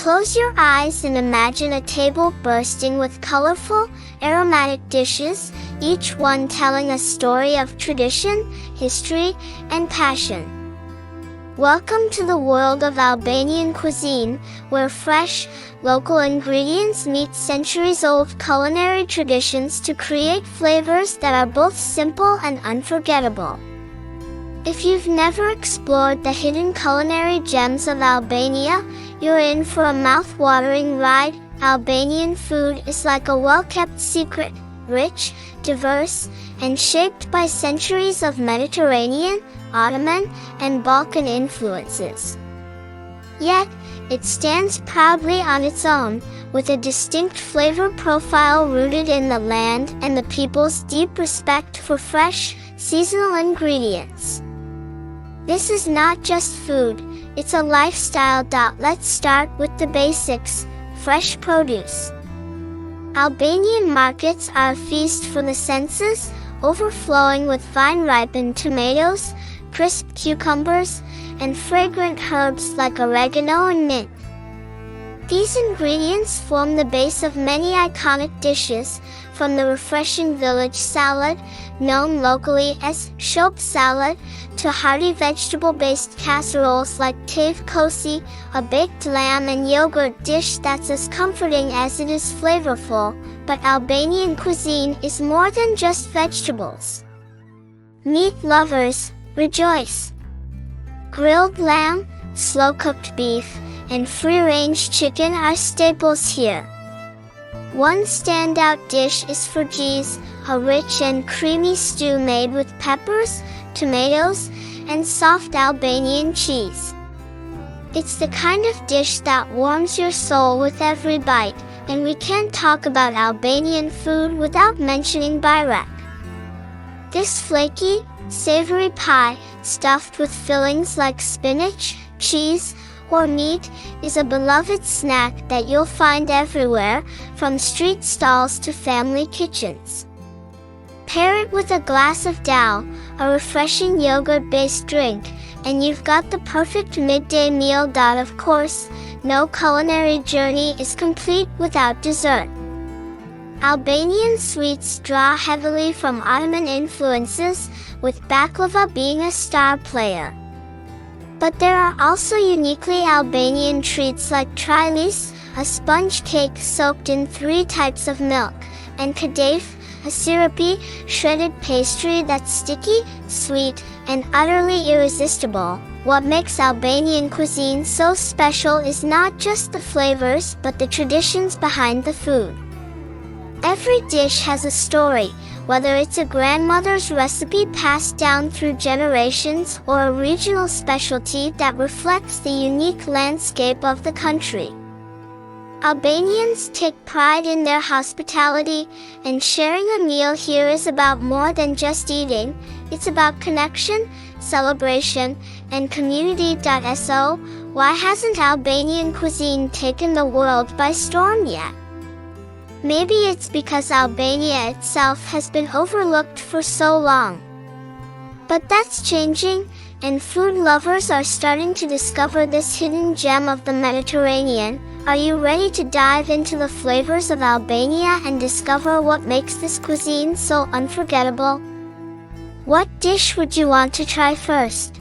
Close your eyes and imagine a table bursting with colorful, aromatic dishes, each one telling a story of tradition, history, and passion. Welcome to the world of Albanian cuisine, where fresh, local ingredients meet centuries-old culinary traditions to create flavors that are both simple and unforgettable. If you've never explored the hidden culinary gems of Albania, you're in for a mouth-watering ride. Albanian food is like a well-kept secret, rich, diverse, and shaped by centuries of Mediterranean, Ottoman, and Balkan influences. Yet, it stands proudly on its own, with a distinct flavor profile rooted in the land and the people's deep respect for fresh, seasonal ingredients. This is not just food, it's a lifestyle. Let's start with the basics: fresh produce. Albanian markets are a feast for the senses, overflowing with vine-ripened tomatoes, crisp cucumbers, and fragrant herbs like oregano and mint. These ingredients form the base of many iconic dishes, from the refreshing village salad, known locally as shop salad, to hearty vegetable-based casseroles like tave kosi, a baked lamb and yogurt dish that's as comforting as it is flavorful. But Albanian cuisine is more than just vegetables. Meat lovers, rejoice! Grilled lamb, slow-cooked beef, and free-range chicken are staples here. One standout dish is furgis, a rich and creamy stew made with peppers, tomatoes, and soft Albanian cheese. It's the kind of dish that warms your soul with every bite, and we can't talk about Albanian food without mentioning byrek. This flaky, savory pie, stuffed with fillings like spinach, cheese, or meat, is a beloved snack that you'll find everywhere, from street stalls to family kitchens. Pair it with a glass of dal, a refreshing yogurt-based drink, and you've got the perfect midday meal. Of course, no culinary journey is complete without dessert. Albanian sweets draw heavily from Ottoman influences, with baklava being a star player. But there are also uniquely Albanian treats like trilece, a sponge cake soaked in 3 types of milk, and kadayif, a syrupy, shredded pastry that's sticky, sweet, and utterly irresistible. What makes Albanian cuisine so special is not just the flavors but the traditions behind the food. Every dish has a story, whether it's a grandmother's recipe passed down through generations or a regional specialty that reflects the unique landscape of the country. Albanians take pride in their hospitality, and sharing a meal here is about more than just eating. It's about connection, celebration, and community. So, why hasn't Albanian cuisine taken the world by storm yet? Maybe it's because Albania itself has been overlooked for so long. But that's changing, and food lovers are starting to discover this hidden gem of the Mediterranean. Are you ready to dive into the flavors of Albania and discover what makes this cuisine so unforgettable? What dish would you want to try first?